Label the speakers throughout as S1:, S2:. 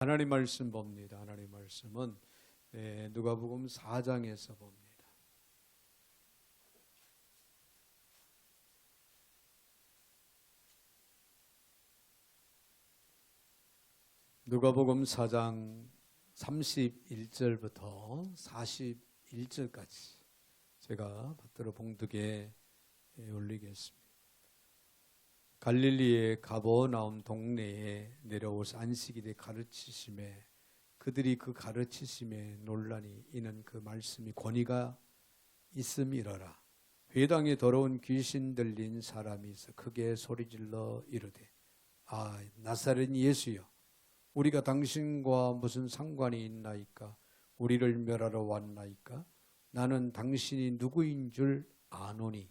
S1: 하나님 말씀 봅니다. 하나님 말씀은 누가복음 4장에서 봅니다. 누가복음 4장 31절부터 41절까지 제가 받들어 봉독에 올리겠습니다. 갈릴리의 가버나움 동네에 내려오사 안식일에 가르치심에 그들이 그 가르치심에 논란이 이는 그 말씀이 권위가 있음이러라. 회당에 더러운 귀신 들린 사람이 있어 크게 소리질러 이르되 나사렛 예수여 우리가 당신과 무슨 상관이 있나이까? 우리를 멸하러 왔나이까? 나는 당신이 누구인 줄 아노니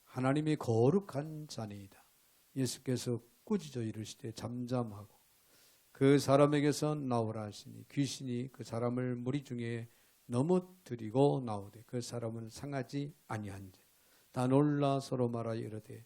S1: 하나님의 거룩한 자니이다. 예수께서 꾸짖어 이르시되 잠잠하고 그 사람에게서 나오라 하시니 귀신이 그 사람을 무리 중에 넘어뜨리고 나오되 그 사람은 상하지 아니한지 다 놀라 서로 말하여 이르되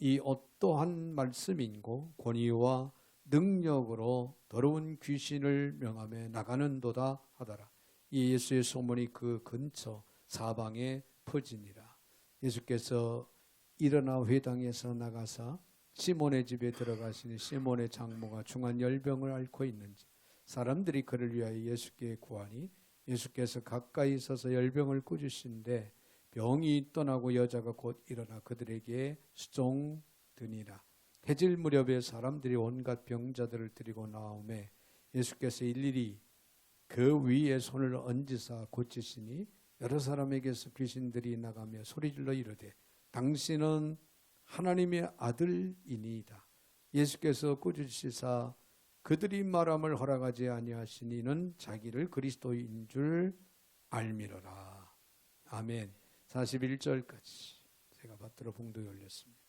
S1: 이 어떠한 말씀인고 권위와 능력으로 더러운 귀신을 명하며 나가는도다 하더라. 이 예수의 소문이 그 근처 사방에 퍼지니라. 예수께서 일어나 회당에서 나가사 시몬의 집에 들어가시니 시몬의 장모가 중한 열병을 앓고 있는지 사람들이 그를 위하여 예수께 구하니 예수께서 가까이 서서 열병을 꾸짖으신데 병이 떠나고 여자가 곧 일어나 그들에게 수종드니라. 해질 무렵에 사람들이 온갖 병자들을 들이고 나오매 예수께서 일일이 그 위에 손을 얹으사 고치시니 여러 사람에게서 귀신들이 나가며 소리질러 이르되 당신은 하나님의 아들이니이다. 예수께서 꾸짖으시사 그들이 말함을 허락하지 아니하시니는 자기를 그리스도인 줄 알미러라. 아멘. 41절까지 제가 받들어 봉독에 올렸습니다.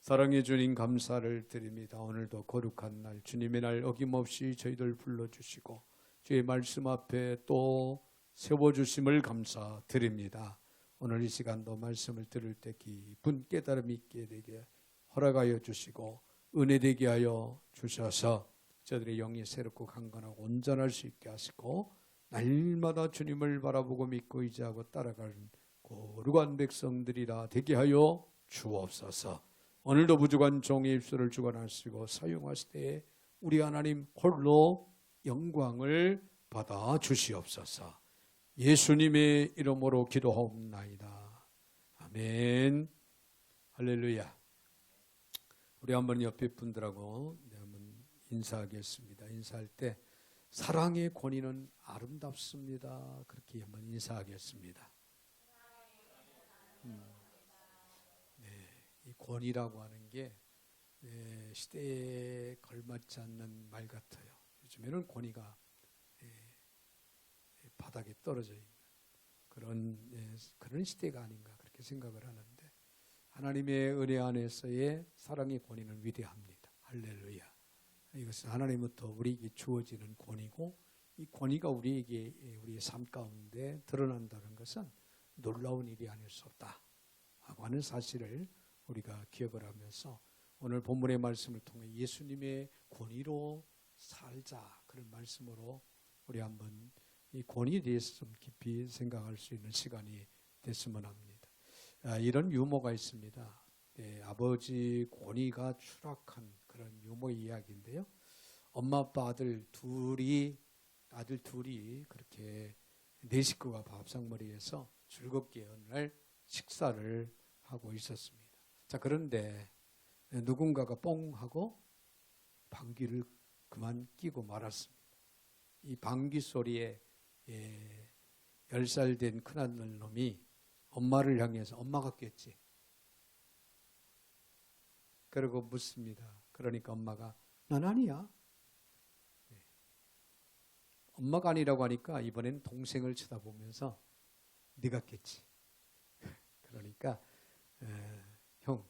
S1: 사랑의 주님 감사를 드립니다. 오늘도 거룩한 날 주님의 날 어김없이 저희들 불러주시고 주의 말씀 앞에 또 세워주심을 감사드립니다. 오늘 이 시간도 말씀을 들을 때 깊은 깨달음이 있게 되게 허락하여 주시고 은혜 되게 하여 주셔서 저들의 영이 새롭고 강건하고 온전할 수 있게 하시고 날마다 주님을 바라보고 믿고 의지하고 따라가는 거룩한 백성들이라 되게 하여 주옵소서. 오늘도 부족한 종의 입술을 주관하시고 사용하실 때 우리 하나님 홀로 영광을 받아 주시옵소서. 예수님의 이름으로 기도하옵나이다. 아멘. 할렐루야. 우리 한번 옆에 분들하고 한번 인사하겠습니다. 인사할 때 사랑의 권위는 아름답습니다. 그렇게 한번 인사하겠습니다. 이 권위라고 하는 게 시대에 걸맞지 않는 말 같아요. 요즘에는 권위가 바닥에 떨어져 있는 그런 시대가 아닌가 그렇게 생각을 하는데 하나님의 은혜 안에서의 사랑의 권위는 위대합니다. 할렐루야. 이것은 하나님부터 우리에게 주어지는 권위고 이 권위가 우리에게 우리의 삶 가운데 드러난다는 것은 놀라운 일이 아닐 수 없다 하는 사실을 우리가 기억을 하면서 오늘 본문의 말씀을 통해 예수님의 권위로 살자 그런 말씀으로 우리 한번 이 권위에 대해서 좀 깊이 생각할 수 있는 시간이 됐으면 합니다. 이런 유머가 있습니다. 아버지 권위가 추락한 그런 유머 이야기인데요. 엄마 아빠 아들 둘이 그렇게 네 식구가 밥상머리에서 즐겁게 어느 날 식사를 하고 있었습니다. 자, 그런데 누군가가 뽕 하고 방귀를 그만 끼고 말았습니다. 이 방귀 소리에 10살 된 큰아들 놈이 엄마를 향해서 엄마가 꼈지. 그러고 묻습니다. 그러니까 엄마가 난 아니야. 엄마가 아니라고 하니까 이번엔 동생을 쳐다보면서 네가 깼지. 그러니까 형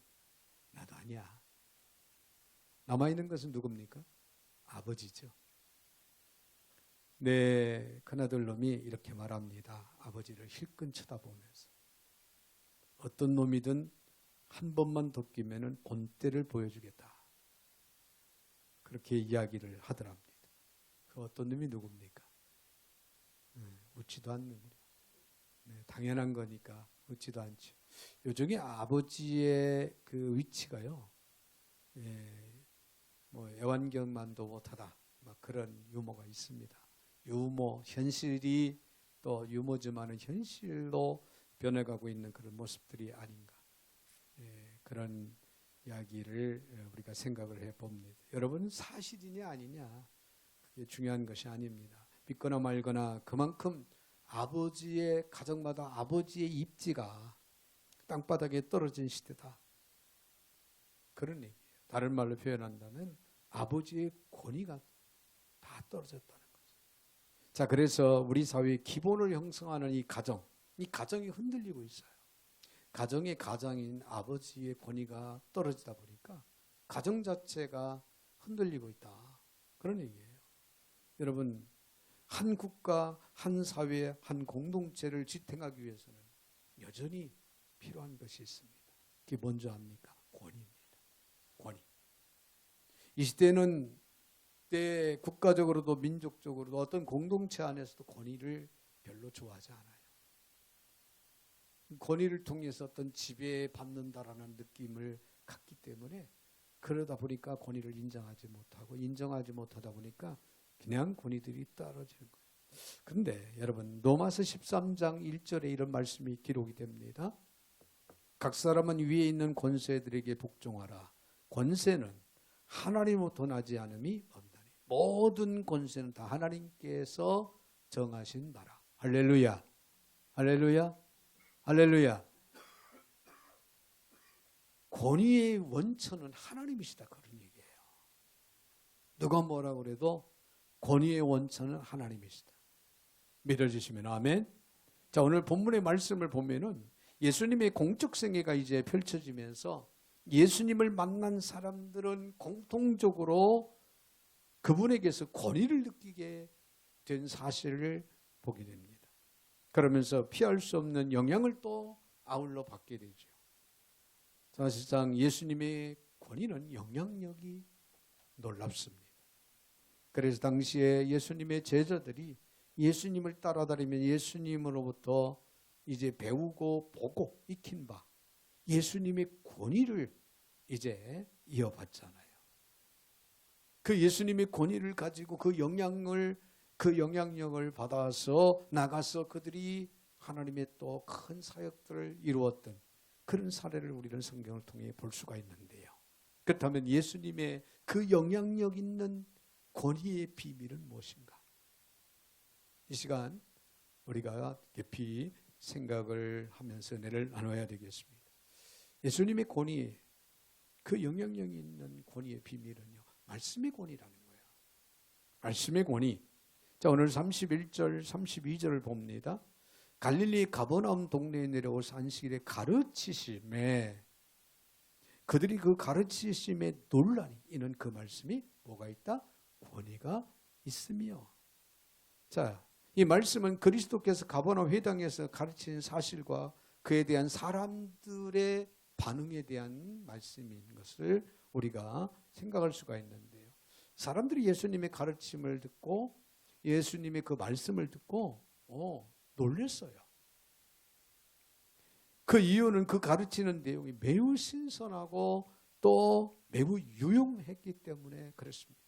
S1: 나도 아니야. 남아있는 것은 누굽니까? 아버지죠. 내 큰아들 놈이 이렇게 말합니다. 아버지를 힐끔 쳐다보면서 어떤 놈이든 한 번만 더 끼면은 본때를 보여주겠다. 그렇게 이야기를 하더랍니다. 그 어떤 놈이 누굽니까? 묻지도 않는 거예요. 당연한 거니까 묻지도 않죠. 요즘에 아버지의 그 위치가요, 뭐 애완견만도 못하다, 막 그런 유머가 있습니다. 유머, 현실이 또 유머지만은 현실로 변해가고 있는 그런 모습들이 아닌가, 그런 이야기를 우리가 생각을 해봅니다. 여러분, 사실이냐 아니냐 그게 중요한 것이 아닙니다. 믿거나 말거나 그만큼 아버지의 가정마다 아버지의 입지가 땅바닥에 떨어진 시대다, 그런 얘기예요. 다른 말로 표현한다면 아버지의 권위가 다 떨어졌다는 거죠. 자, 그래서 우리 사회의 기본을 형성하는 이 가정이 흔들리고 있어요. 가정의 가장인 아버지의 권위가 떨어지다 보니까 가정 자체가 흔들리고 있다, 그런 얘기예요. 여러분, 한 국가, 한 사회, 한 공동체를 지탱하기 위해서는 여전히 필요한 것이 있습니다. 그게 뭔지 압니까? 권위입니다. 권위. 이 시대는 국가적으로도 민족적으로도 어떤 공동체 안에서도 권위를 별로 좋아하지 않아요. 권위를 통해서 어떤 지배받는다라는 느낌을 갖기 때문에, 그러다 보니까 권위를 인정하지 못하다 보니까 그냥 권위들이 떨어지는 거예요. 그런데 여러분, 로마서 13장 1절에 이런 말씀이 기록이 됩니다. 각 사람은 위에 있는 권세들에게 복종하라. 권세는 하나님으로부터 나지 않음이 없나니. 모든 권세는 다 하나님께서 정하신 바라. 할렐루야. 할렐루야. 할렐루야. 권위의 원천은 하나님이시다, 그런 얘기예요. 누가 뭐라고 그래도 권위의 원천은 하나님이시다. 믿어주시면 아멘. 자, 오늘 본문의 말씀을 보면은 예수님의 공적 생애가 이제 펼쳐지면서 예수님을 만난 사람들은 공통적으로 그분에게서 권위를 느끼게 된 사실을 보게 됩니다. 그러면서 피할 수 없는 영향을 또 아울러 받게 되죠. 사실상 예수님의 권위는 영향력이 놀랍습니다. 그래서 당시에 예수님의 제자들이 예수님을 따라다니면 예수님으로부터 이제 배우고 보고 익힌 바 예수님의 권위를 이제 이어받잖아요. 그 예수님의 권위를 가지고 그 영향력을 받아서 나가서 그들이 하나님의 또 큰 사역들을 이루었던 그런 사례를 우리는 성경을 통해 볼 수가 있는데요. 그렇다면 예수님의 그 영향력 있는 권위의 비밀은 무엇인가? 이 시간 우리가 깊이 생각을 하면서 은혜를 나눠야 되겠습니다. 예수님의 권위, 그 영향력이 있는 권위의 비밀은요, 말씀의 권위라는 거예요. 말씀의 권위. 자, 오늘 31절, 32절을 봅니다. 갈릴리 가버나움 동네에 내려오사 안식일에 가르치심에, 그들이 그 가르치심에 논란이 이는 그 말씀이 뭐가 있다? 권위가 있으며. 자, 이 말씀은 그리스도께서 가버나움 회당에서 가르치는 사실과 그에 대한 사람들의 반응에 대한 말씀인 것을 우리가 생각할 수가 있는데요. 사람들이 예수님의 가르침을 듣고 예수님의 그 말씀을 듣고 놀랐어요. 그 이유는 그 가르치는 내용이 매우 신선하고 또 매우 유용했기 때문에 그렇습니다.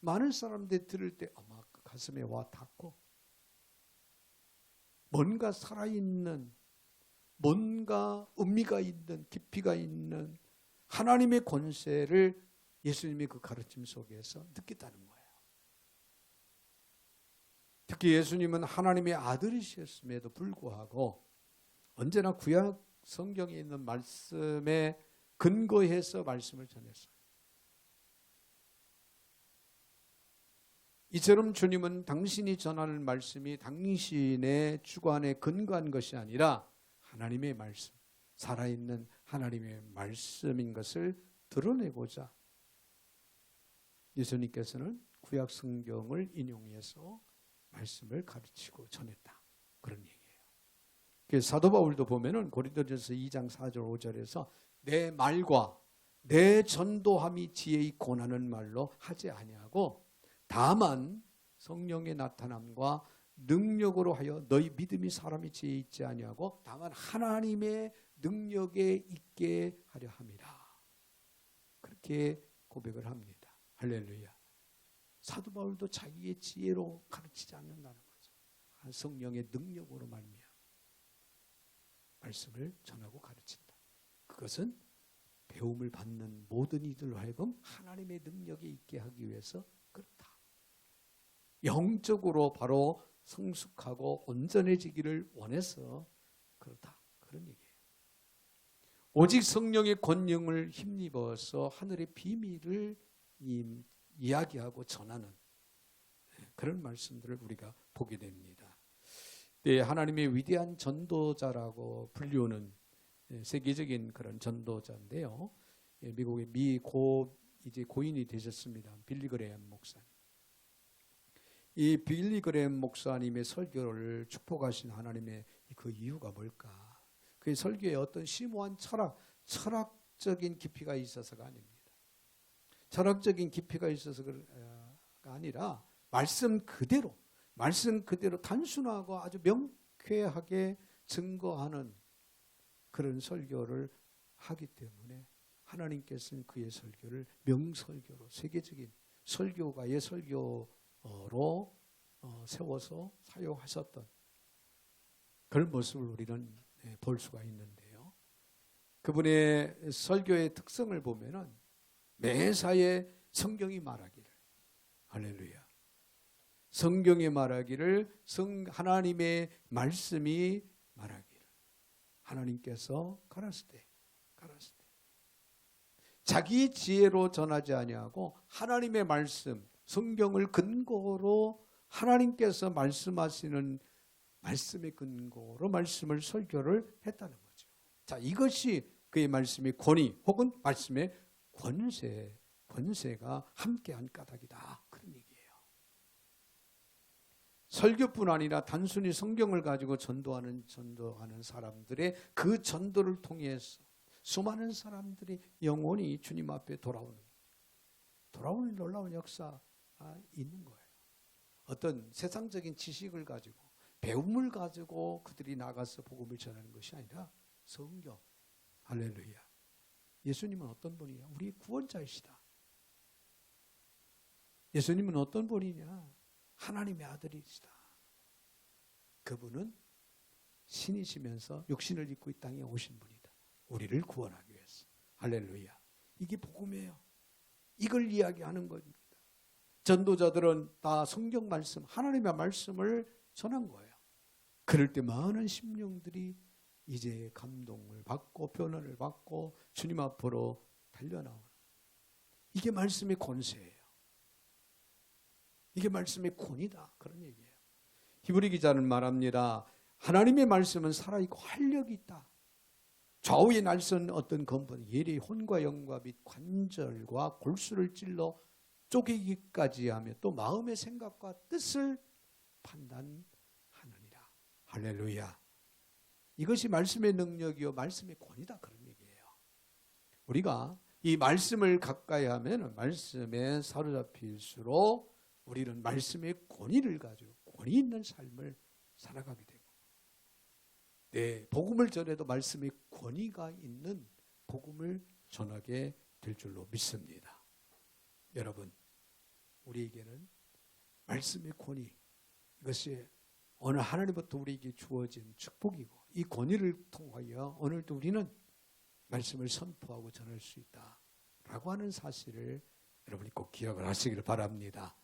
S1: 많은 사람들이 들을 때 아마 가슴에 와 닿고 뭔가 살아있는, 뭔가 의미가 있는, 깊이가 있는 하나님의 권세를 예수님의 그 가르침 속에서 느꼈다는 거예요. 특히 예수님은 하나님의 아들이셨음에도 불구하고 언제나 구약 성경에 있는 말씀에 근거해서 말씀을 전했어요. 이처럼 주님은 당신이 전하는 말씀이 당신의 주관에 근거한 것이 아니라 하나님의 말씀, 살아있는 하나님의 말씀인 것을 드러내고자 예수님께서는 구약 성경을 인용해서 말씀을 가르치고 전했다, 그런 얘기예요. 그래서 사도 바울도 보면은 고린도전서 2장 4절 5절에서 내 말과 내 전도함이 지혜의 고난은 말로 하지 아니하고 다만 성령의 나타남과 능력으로 하여 너희 믿음이 사람이 지혜 있지 아니하고 다만 하나님의 능력에 있게 하려 함이라. 그렇게 고백을 합니다. 할렐루야. 사도 바울도 자기의 지혜로 가르치지 않는다는 거죠. 성령의 능력으로 말미암아 말씀을 전하고 가르친다. 그것은 배움을 받는 모든 이들로 하여금 하나님의 능력에 있게 하기 위해서 그렇다. 영적으로 바로 성숙하고 온전해지기를 원해서 그렇다. 그런 얘기예요. 오직 성령의 권능을 힘입어서 하늘의 비밀을 이야기하고 전하는 그런 말씀들을 우리가 보게 됩니다. 네, 하나님의 위대한 전도자라고 불리우는 세계적인 그런 전도자인데요. 미국의 이제 고인이 되셨습니다. 빌리 그레엄 목사님. 이 빌리 그레엄 목사님의 설교를 축복하신 하나님의 그 이유가 뭘까? 그 설교에 어떤 심오한 철학적인 깊이가 있어서가 아닙니다. 철학적인 깊이가 있어서가 아니라 말씀 그대로 단순하고 아주 명쾌하게 증거하는 그런 설교를 하기 때문에 하나님께서는 그의 설교를 명설교로 세계적인 설교가의 설교로 세워서 사용하셨던 그런 모습을 우리는 볼 수가 있는데요. 그분의 설교의 특성을 보면은 매사에 성경이 말하기를, 할렐루야, 성경이 말하기를, 하나님의 말씀이 말하기를, 하나님께서 가라사대 자기 지혜로 전하지 아니하고 하나님의 말씀, 성경을 근거로 하나님께서 말씀하시는 말씀의 근거로 말씀을 설교를 했다는 거죠. 자, 이것이 그의 말씀의 권위 혹은 말씀의 권세가 함께한 까닭이다. 그런 얘기예요. 설교뿐 아니라 단순히 성경을 가지고 전도하는 사람들의 그 전도를 통해서 수많은 사람들이 영원히 주님 앞에 돌아오는 놀라운 역사가 있는 거예요. 어떤 세상적인 지식을 가지고 배움을 가지고 그들이 나가서 복음을 전하는 것이 아니라 성경, 할렐루야. 예수님은 어떤 분이냐? 우리의 구원자이시다. 예수님은 어떤 분이냐? 하나님의 아들이시다. 그분은 신이시면서 육신을 입고 이 땅에 오신 분이다. 우리를 구원하기 위해서. 할렐루야. 이게 복음이에요. 이걸 이야기하는 겁니다. 전도자들은 다 성경 말씀, 하나님의 말씀을 전한 거예요. 그럴 때 많은 심령들이 이제 감동을 받고 변화를 받고 주님 앞으로 달려나오는, 이게 말씀의 권세예요. 이게 말씀의 권위다. 그런 얘기예요. 히브리 기자는 말합니다. 하나님의 말씀은 살아있고 활력이 있다. 좌우에 날선 어떤 검은 예리의 혼과 영과 및 관절과 골수를 찔러 쪼개기까지 하며 또 마음의 생각과 뜻을 판단하느니라. 할렐루야. 이것이 말씀의 능력이요 말씀의 권위다. 그런 얘기예요. 우리가 이 말씀을 가까이 하면 말씀에 사로잡힐수록 우리는 말씀의 권위를 가지고 권위 있는 삶을 살아가게 되고, 네, 복음을 전해도 말씀의 권위가 있는 복음을 전하게 될 줄로 믿습니다. 여러분, 우리에게는 말씀의 권위, 이것이 오늘 하나님부터 우리에게 주어진 축복이고, 이 권위를 통하여 오늘도 우리는 말씀을 선포하고 전할 수 있다라고 하는 사실을 여러분이 꼭 기억을 하시기를 바랍니다.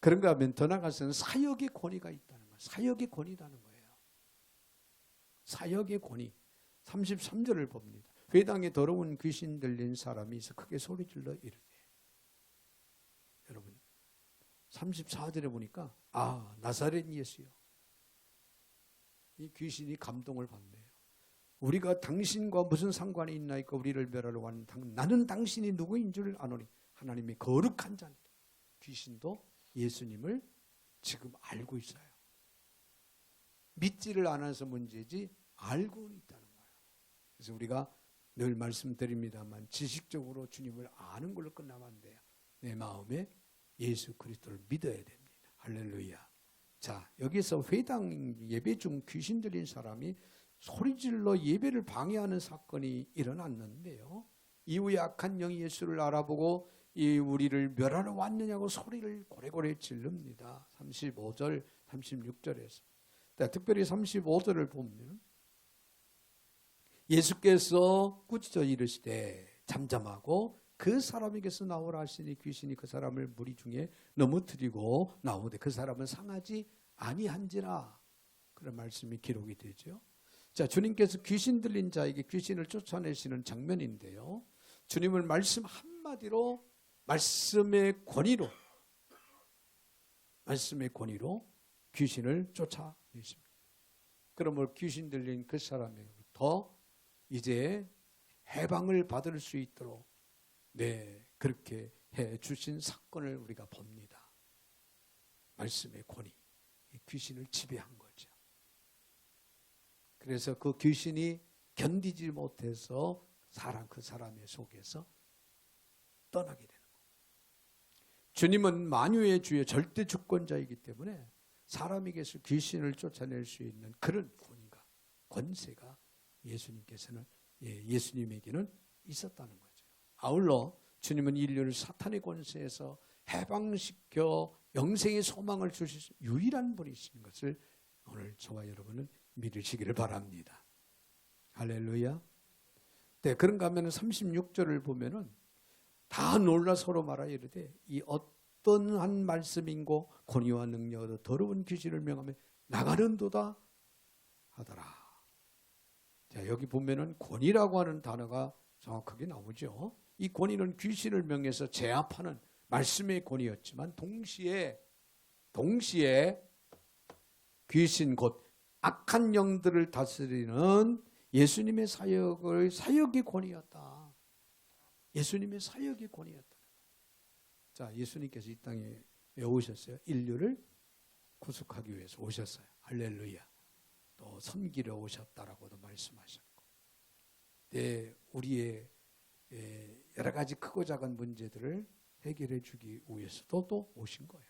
S1: 그런가 하면 더 나아가서는 사역의 권위가 있다는 거예요. 사역의 권위라는 거예요. 사역의 권위. 33절을 봅니다. 회당에 더러운 귀신 들린 사람이 있어 크게 소리질러 이르되. 여러분, 34절에 보니까 나사렛 예수요. 이 귀신이 감동을 받네요. 우리가 당신과 무슨 상관이 있나이까 우리를 멸하러 왔는 나는 당신이 누구인 줄 아노니 하나님의 거룩한 자니라. 귀신도 예수님을 지금 알고 있어요. 믿지를 않아서 문제지 알고는 있다는 거예요. 그래서 우리가 늘 말씀드립니다만 지식적으로 주님을 아는 걸로 끝나면 안 돼요. 내 마음에 예수 그리스도를 믿어야 됩니다. 할렐루야. 자, 여기서 회당 예배 중 귀신 들린 사람이 소리질러 예배를 방해하는 사건이 일어났는데요. 이후에 악한 영이 예수를 알아보고 이 우리를 멸하러 왔느냐고 소리를 고래고래 질릅니다. 35절, 36절에서. 특별히 35절을 보면 예수께서 꾸짖어 이르시되 잠잠하고 그 사람에게서 나오라 하시니 귀신이 그 사람을 무리 중에 넘어뜨리고 나오되 그 사람은 상하지 아니한지라. 그런 말씀이 기록이 되죠. 자, 주님께서 귀신 들린 자에게 귀신을 쫓아내시는 장면인데요. 주님은 말씀 한마디로 말씀의 권위로 귀신을 쫓아내십니다. 그러므로 귀신 들린 그 사람에게부터 이제 해방을 받을 수 있도록 그렇게 해 주신 사건을 우리가 봅니다. 말씀의 권위, 귀신을 지배한 거죠. 그래서 그 귀신이 견디지 못해서 그 사람의 속에서 떠나게 되는 거예요. 주님은 만유의 주의 절대 주권자이기 때문에 사람에게서 귀신을 쫓아낼 수 있는 그런 권세가 예수님에게는 있었다는 거죠. 아울러 주님은 인류를 사탄의 권세에서 해방시켜 영생의 소망을 주실 유일한 분이신 것을 오늘 저와 여러분은 믿으시기를 바랍니다. 할렐루야. 네, 그런가 하면 36절을 보면은 다 놀라 서로 말하 이르되 이 어떤 한 말씀인고 권위와 능력으로 더러운 귀신을 명하며 나가는도다 하더라. 자, 여기 보면은 권위라고 하는 단어가 정확하게 나오죠. 이 권위는 귀신을 명해서 제압하는 말씀의 권위였지만 동시에 귀신 곧 악한 영들을 다스리는 예수님의 사역의 권위였다. 예수님의 사역의 권위였다. 자, 예수님께서 이 땅에 왜 오셨어요? 인류를 구속하기 위해서 오셨어요. 할렐루야. 또 섬기러 오셨다라고도 말씀하셨고, 우리의 여러 가지 크고 작은 문제들을 해결해 주기 위해서도 또 오신 거예요.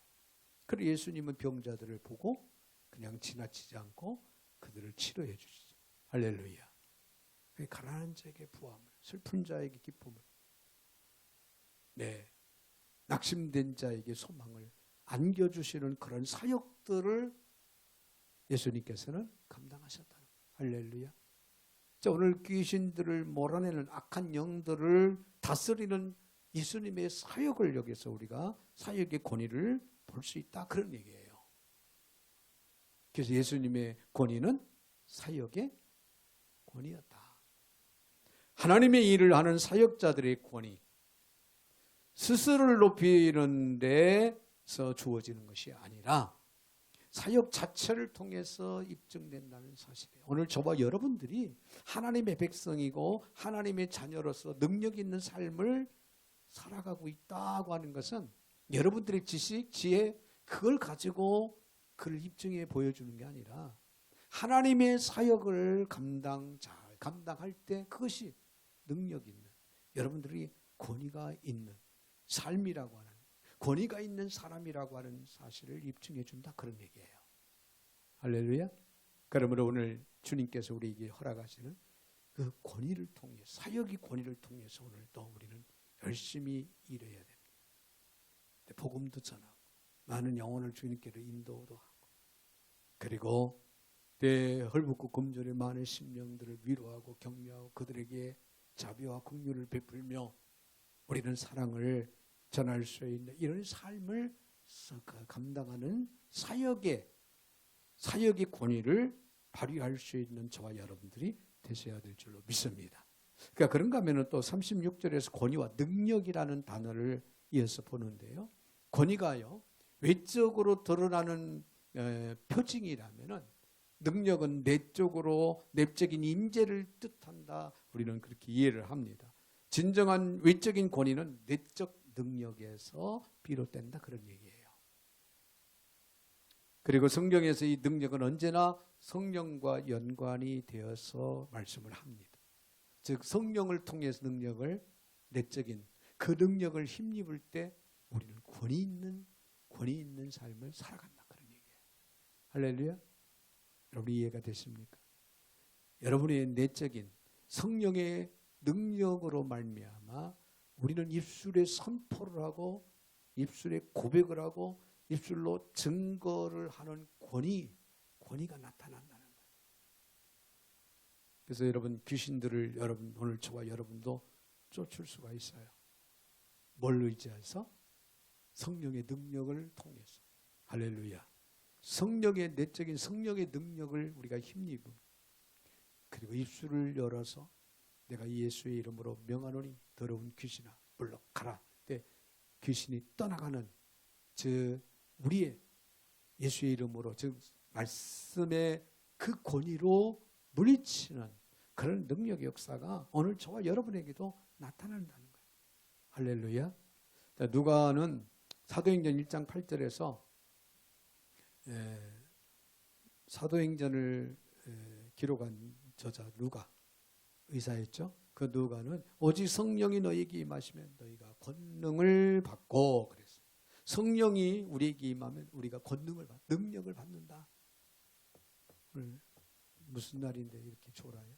S1: 그리고 예수님은 병자들을 보고 그냥 지나치지 않고 그들을 치료해 주시죠. 할렐루야. 가난한 자에게 부함을, 슬픈 자에게 기쁨을, 낙심된 자에게 소망을 안겨주시는 그런 사역들을 예수님께서는 감당하셨다는 거예요. 할렐루야. 자, 오늘 귀신들을 몰아내는 악한 영들을 다스리는 예수님의 사역을 여기서 우리가 사역의 권위를 볼 수 있다, 그런 얘기예요. 그래서 예수님의 권위는 사역의 권위였다. 하나님의 일을 하는 사역자들의 권위, 스스로를 높이는 데서 주어지는 것이 아니라 사역 자체를 통해서 입증된다는 사실이에요. 오늘 저와 여러분들이 하나님의 백성이고 하나님의 자녀로서 능력 있는 삶을 살아가고 있다고 하는 것은 여러분들의 지식, 지혜, 그걸 가지고 그를 입증해 보여주는 게 아니라 하나님의 사역을 감당할 때 그것이 능력 있는, 여러분들이 권위가 있는 삶이라고 하는, 권위가 있는 사람이라고 하는 사실을 입증해 준다, 그런 얘기예요. 할렐루야. 그러므로 오늘 주님께서 우리에게 허락하시는 그 권위를 통해, 사역의 권위를 통해서 오늘 또 우리는 열심히 일해야 됩니다. 복음도 전하고 많은 영혼을 주님께로 인도도 하고, 그리고 헐벗고 굶주린 많은 심령들을 위로하고 격려하고 그들에게 자비와 긍휼을 베풀며 우리는 사랑을 전할 수 있는 이런 삶을 감당하는 사역의 권위를 발휘할 수 있는 저와 여러분들이 되셔야 될 줄로 믿습니다. 그러니까 그런가 하면 또 36절에서 권위와 능력이라는 단어를 이어서 보는데요. 권위가요, 외적으로 드러나는 표징이라면은 능력은 내적인 임재를 뜻한다. 우리는 그렇게 이해를 합니다. 진정한 외적인 권위는 내적 능력에서 비롯된다, 그런 얘기예요. 그리고 성경에서 이 능력은 언제나 성령과 연관이 되어서 말씀을 합니다. 즉 성령을 통해서 능력을, 내적인 그 능력을 힘입을 때 우리는 권위 권위 있는 삶을 살아간다 그런 얘기예요. 할렐루야. 여러분 이해가 되십니까? 여러분의 내적인 성령의 능력으로 말미암아 우리는 입술에 선포를 하고 입술에 고백을 하고 입술로 증거를 하는 권위가 나타난다는 거예요. 그래서 여러분 귀신들을 여러분 오늘 저와 여러분도 쫓을 수가 있어요. 뭘 의지해서? 성령의 능력을 통해서. 할렐루야. 성령의 내적인 성령의 능력을 우리가 힘입음. 그리고 입술을 열어서 내가 예수의 이름으로 명하노니 더러운 귀신아 물러가라. 때 귀신이 떠나가는 우리의 예수의 이름으로 즉 말씀의 그 권위로 물리치는 그런 능력의 역사가 오늘 저와 여러분에게도 나타난다는 거예요. 할렐루야. 누가는 사도행전 1장 8절에서 사도행전을 기록한 저자 누가 의사였죠. 그 누가는 오직 성령이 너희에게 임하시면 너희가 권능을 받고 그랬어요. 성령이 우리에게 임하면 우리가 능력을 받는다. 오늘 무슨 날인데 이렇게 졸아요?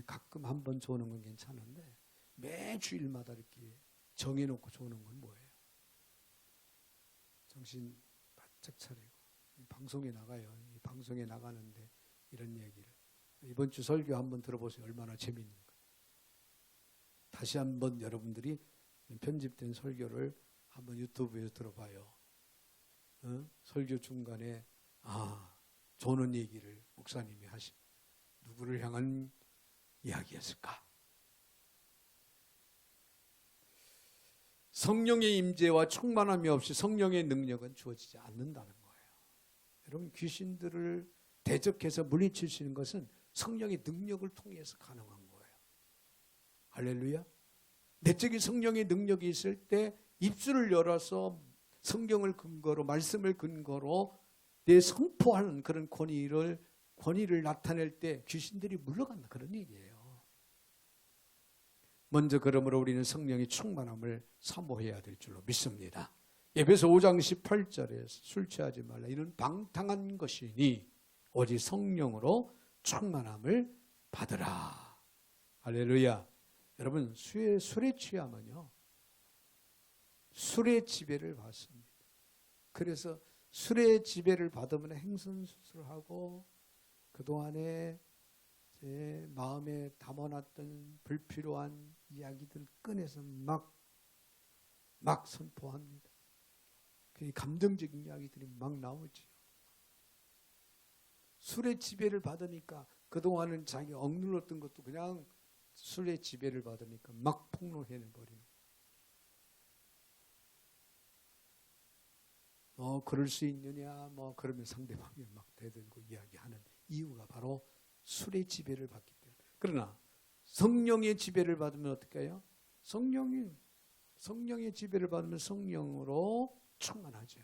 S1: 가끔 한 번 조는 건 괜찮은데 매 주일마다 이렇게 정해놓고 조는 건 뭐예요? 정신 바짝 차리고 방송에 나가요. 이 방송에 나가는데 이런 얘기를 이번 주 설교 한번 들어보세요. 얼마나 재미있는가. 다시 한번 여러분들이 편집된 설교를 한번 유튜브에서 들어봐요. 설교 중간에 조는 얘기를 목사님이 하신 누구를 향한 이야기였을까? 성령의 임재와 충만함이 없이 성령의 능력은 주어지지 않는다는 거예요. 여러분 귀신들을 대적해서 물리칠 수 있는 것은 성령의 능력을 통해서 가능한 거예요. 할렐루야. 내적인 성령의 능력이 있을 때 입술을 열어서 성경을 근거로 말씀을 근거로 내 선포하는 그런 권위를 나타낼 때 귀신들이 물러간다 그런 얘기예요. 먼저 그러므로 우리는 성령의 충만함을 사모해야 될 줄로 믿습니다. 에베소 5장 18절에 술 취하지 말라 이는 방탕한 것이니 오직 성령으로 충만함을 받으라. 할렐루야. 여러분 술에 취하면요 술의 지배를 받습니다. 그래서 술의 지배를 받으면 행선수술하고 그동안에 제 마음에 담아놨던 불필요한 이야기들 꺼내서 막 선포합니다. 감정적인 이야기들이 막 나오지요. 술의 지배를 받으니까 그동안은 자기가 억눌렀던 것도 그냥 술의 지배를 받으니까 막 폭로해내버리는 그럴 수 있느냐 그러면 상대방이 막 대들고 이야기하는 이유가 바로 술의 지배를 받기 때문에. 그러나 성령의 지배를 받으면 어떻게 해요? 성령의 지배를 받으면 성령으로 충만하죠.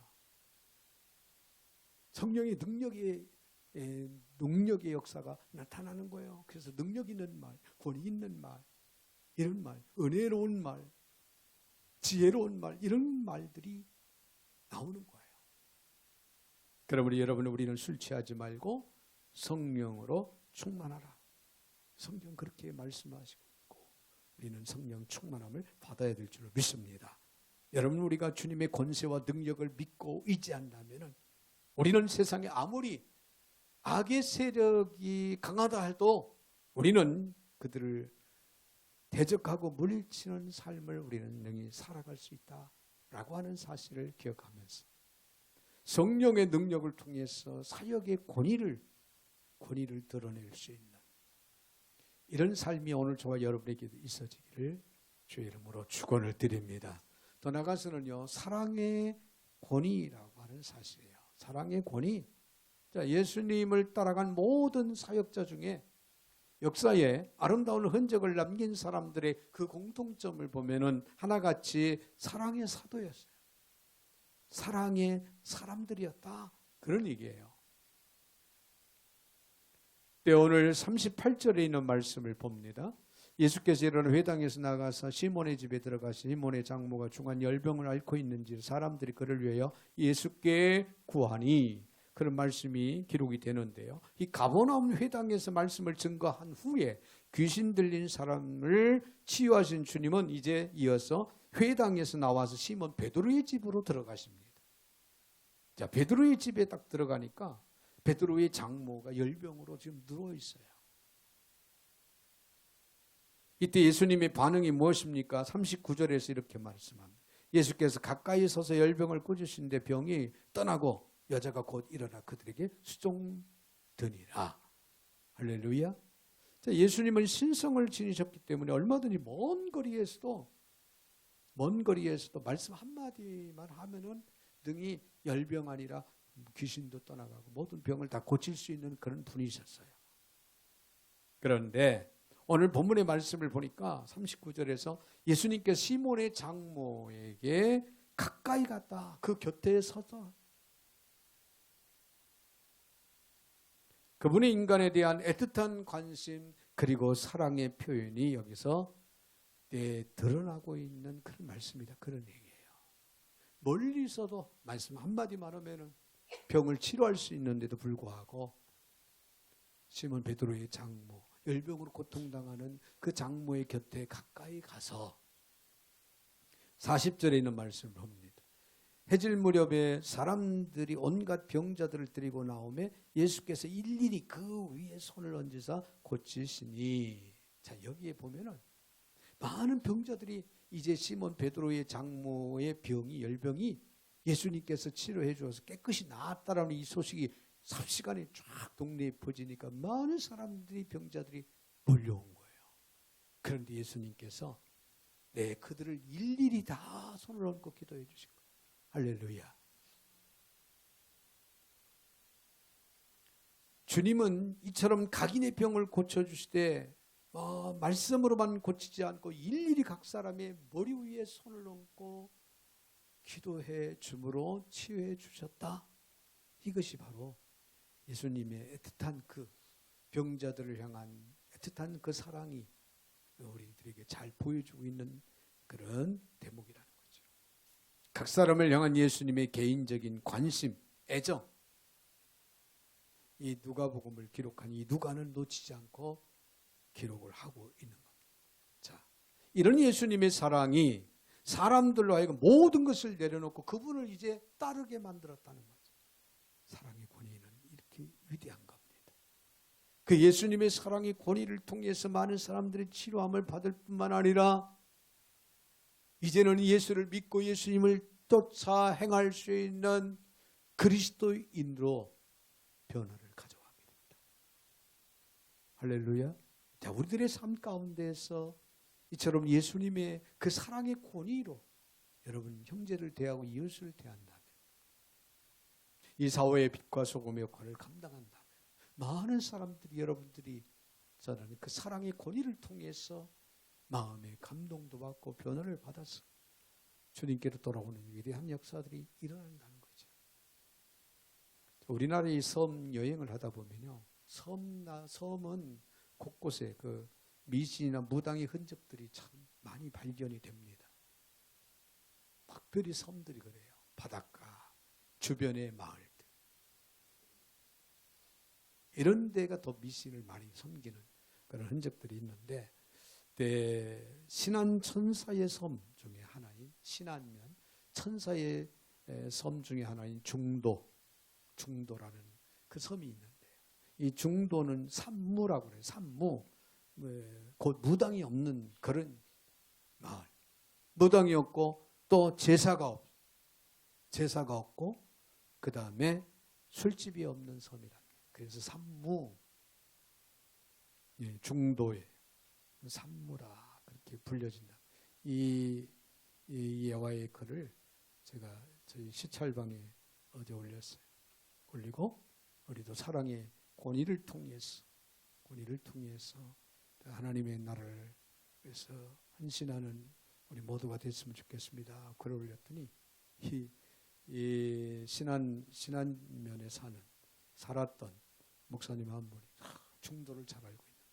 S1: 성령의 능력의 역사가 나타나는 거예요. 그래서 능력 있는 말, 권위 있는 말, 이런 말, 은혜로운 말, 지혜로운 말 이런 말들이 나오는 거예요. 그러므로 여러분 우리는 술 취하지 말고 성령으로 충만하라. 성경 그렇게 말씀하시고 있고 우리는 성령 충만함을 받아야 될 줄로 믿습니다. 여러분 우리가 주님의 권세와 능력을 믿고 의지한다면 우리는 세상에 아무리 악의 세력이 강하다 해도 우리는 그들을 대적하고 물리치는 삶을 우리는 능히 살아갈 수 있다라고 하는 사실을 기억하면서 성령의 능력을 통해서 사역의 권위를 드러낼 수 있는 이런 삶이 오늘 저와 여러분에게도 있어지기를 주의 이름으로 축원을 드립니다. 더 나아가서는요 사랑의 권위라고 하는 사실이에요. 사랑의 권위. 자, 예수님을 따라간 모든 사역자 중에 역사에 아름다운 흔적을 남긴 사람들의 그 공통점을 보면은 하나같이 사랑의 사도였어요. 사랑의 사람들이었다. 그런 얘기예요. 오늘 38절에 있는 말씀을 봅니다. 예수께서 이르는 회당에서 나가서 시몬의 집에 들어가서 시몬의 장모가 중한 열병을 앓고 있는지 사람들이 그를 위하여 예수께 구하니, 그런 말씀이 기록이 되는데요. 이 가버나움 회당에서 말씀을 증거한 후에 귀신 들린 사람을 치유하신 주님은 이제 이어서 회당에서 나와서 시몬 베드로의 집으로 들어가십니다. 자, 베드로의 집에 딱 들어가니까 베드로의 장모가 열병으로 지금 누워 있어요. 이때 예수님의 반응이 무엇입니까? 39절에서 이렇게 말씀합니다. 예수께서 가까이 서서 열병을 꾸짖으신데 병이 떠나고 여자가 곧 일어나 그들에게 수종드니라. 할렐루야. 자, 예수님은 신성을 지니셨기 때문에 얼마든지 먼 거리에서도 말씀 한마디만 하면은 능히 열병 아니라 귀신도 떠나가고 모든 병을 다 고칠 수 있는 그런 분이셨어요. 그런데 오늘 본문의 말씀을 보니까 39절에서 예수님께서 시몬의 장모에게 가까이 갔다. 그 곁에 서서 그분의 인간에 대한 애틋한 관심 그리고 사랑의 표현이 여기서 드러나고 있는 그런 말씀이다. 그런 얘기예요. 멀리서도 말씀 한마디만 하면 병을 치료할 수 있는데도 불구하고 시몬 베드로의 장모, 열병으로 고통당하는 그 장모의 곁에 가까이 가서 40절에 있는 말씀을 봅니다. 해질 무렵에 사람들이 온갖 병자들을 데리고 나오매 예수께서 일일이 그 위에 손을 얹으사 고치시니. 자, 여기에 보면은 많은 병자들이 이제 시몬 베드로의 장모의 병이, 열병이 예수님께서 치료해 주어서 깨끗이 나았다라는 이 소식이 삽시간에 쫙 동네에 퍼지니까 많은 사람들이, 병자들이 몰려온 거예요. 그런데 예수님께서 그들을 일일이 다 손을 얹고 기도해 주신 거예요. 할렐루야. 주님은 이처럼 각인의 병을 고쳐주시되 말씀으로만 고치지 않고 일일이 각 사람의 머리 위에 손을 얹고 기도해 줌으로 치유해 주셨다. 이것이 바로 예수님의 애틋한 그 병자들을 향한 애틋한 그 사랑이 우리들에게 잘 보여주고 있는 그런 대목이라는 거죠. 각 사람을 향한 예수님의 개인적인 관심, 애정, 이 누가복음을 기록한 이 누가는 놓치지 않고 기록을 하고 있는 겁니다. 자, 이런 예수님의 사랑이 사람들로 하여금 모든 것을 내려놓고 그분을 이제 따르게 만들었다는 거죠. 사랑의 권위는 이렇게 위대한 겁니다. 그 예수님의 사랑의 권위를 통해서 많은 사람들이 치료함을 받을 뿐만 아니라 이제는 예수를 믿고 예수님을 쫓아 행할 수 있는 그리스도인으로 변화를 가져가게 됩니다. 할렐루야. 자, 우리들의 삶 가운데에서 이처럼 예수님의 그 사랑의 권위로 여러분 형제를 대하고 이웃을 대한다면, 이 사회의 빛과 소금의 역할을 감당한다면 많은 사람들이, 여러분들이 저는 그 사랑의 권위를 통해서 마음의 감동도 받고 변화를 받아서 주님께로 돌아오는 위대한 역사들이 일어난다는 거죠. 우리나라의 섬 여행을 하다 보면요, 섬은 곳곳에 그 미신이나 무당의 흔적들이 참 많이 발견이 됩니다. 특별히 섬들이 그래요. 바닷가 주변의 마을들, 이런 데가 더 미신을 많이 섬기는 그런 흔적들이 있는데, 신안 천사의 섬 중에 하나인, 신안면 천사의 섬 중에 하나인 중도라는 그 섬이 있는데요. 이 중도는 산무라고 그래요. 산무, 곧 무당이 없는 그런 마을. 무당이 없고 또 제사가 없고 그 다음에 술집이 없는 섬이랍니다. 그래서 산무, 중도에 산무라 그렇게 불려진다. 이 예화의 글을 제가 저희 시찰방에 어제 올리고 우리도 사랑의 권위를 통해서 하나님의 나라를 위해서 헌신하는 우리 모두가 됐으면 좋겠습니다. 글을 올렸더니 이 신안면에 살았던 목사님 한 분이 중도를 잘 알고 있는 거예요.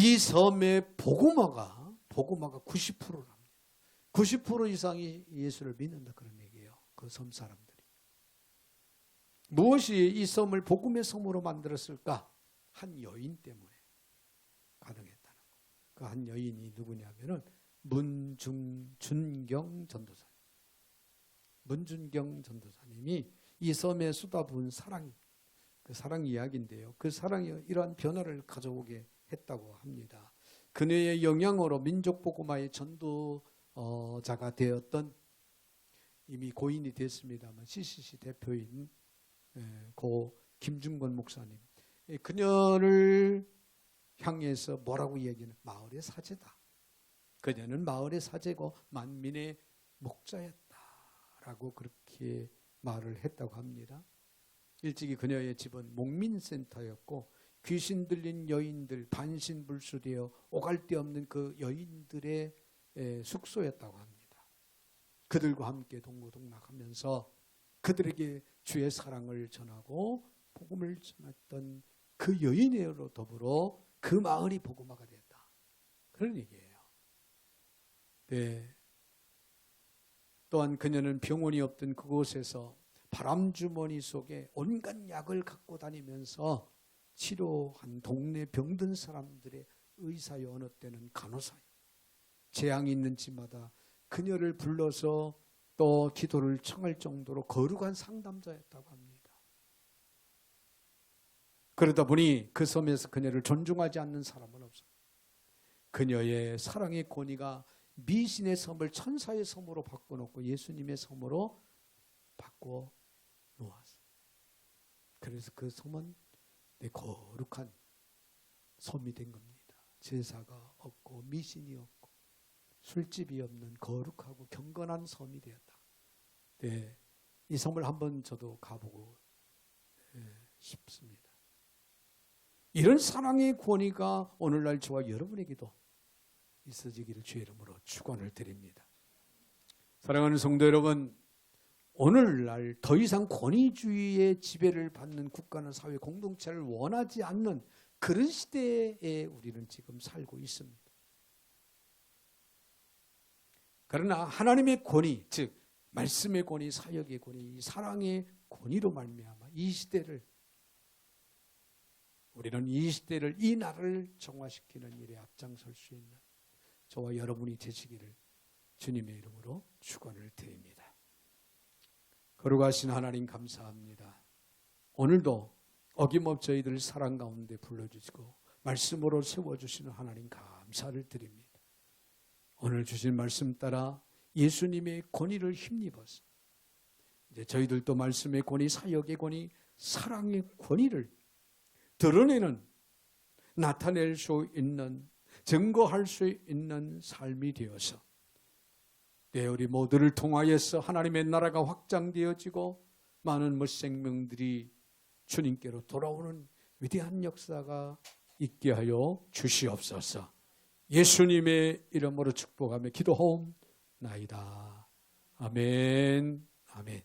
S1: 이 섬의 복음화가 90%랍니다. 90% 이상이 예수를 믿는다 그런 얘기예요. 그 섬 사람들이. 무엇이 이 섬을 복음의 섬으로 만들었을까? 한 여인 때문에 가능했다는 거. 그 한 여인이 누구냐면은 문준경 전도사님. 문준경 전도사님이 이 섬에 쏟아부은 사랑, 그 사랑 이야기인데요. 그 사랑이 이러한 변화를 가져오게 했다고 합니다. 그녀의 영향으로 민족복음화의 전도자가 되었던, 이미 고인이 됐습니다만 CCC 대표인 고 김중건 목사님, 그녀를 향해서 뭐라고 이야기는 마을의 사제다. 그녀는 마을의 사제고 만민의 목자였다라고 그렇게 말을 했다고 합니다. 일찍이 그녀의 집은 목민센터였고 귀신 들린 여인들, 반신불수되어 오갈 데 없는 그 여인들의 숙소였다고 합니다. 그들과 함께 동고동락하면서 그들에게 주의 사랑을 전하고 복음을 전했던 그 여인으로 더불어 그 마을이 복음화가 됐다. 그런 얘기예요. 네. 또한 그녀는 병원이 없던 그곳에서 바람주머니 속에 온갖 약을 갖고 다니면서 치료한 동네 병든 사람들의 의사요, 어느 때는 간호사요. 재앙이 있는 집마다 그녀를 불러서 또 기도를 청할 정도로 거룩한 상담자였다고 합니다. 그러다 보니 그 섬에서 그녀를 존중하지 않는 사람은 없어요. 그녀의 사랑의 권위가 미신의 섬을 천사의 섬으로 바꿔놓고 예수님의 섬으로 바꿔 놓았어요. 그래서 그 섬은 거룩한 섬이 된 겁니다. 제사가 없고 미신이 없고 술집이 없는 거룩하고 경건한 섬이 되었다. 네, 이 섬을 한번 저도 가보고 싶습니다. 이런 사랑의 권위가 오늘날 저와 여러분에게도 있어지기를 주의 이름으로 축원을 드립니다. 사랑하는 성도 여러분, 오늘날 더 이상 권위주의의 지배를 받는 국가나 사회 공동체를 원하지 않는 그런 시대에 우리는 지금 살고 있습니다. 그러나 하나님의 권위, 즉 말씀의 권위, 사역의 권위, 사랑의 권위로 말미암아 이 시대를, 우리는 이 시대를, 이 나라를 정화시키는 일에 앞장설 수 있는 저와 여러분이 되시기를 주님의 이름으로 축원을 드립니다. 거룩하신 하나님 감사합니다. 오늘도 어김없이 저희들 사랑 가운데 불러주시고 말씀으로 세워주시는 하나님 감사를 드립니다. 오늘 주신 말씀 따라 예수님의 권위를 힘입어서 이제 저희들도 말씀의 권위, 사역의 권위, 사랑의 권위를 드러내는, 나타낼 수 있는, 증거할 수 있는 삶이 되어서 우리 모두를 통하여서 하나님의 나라가 확장되어지고 많은 생명들이 주님께로 돌아오는 위대한 역사가 있게 하여 주시옵소서. 예수님의 이름으로 축복하며 기도하옵나이다. 아멘. 아멘.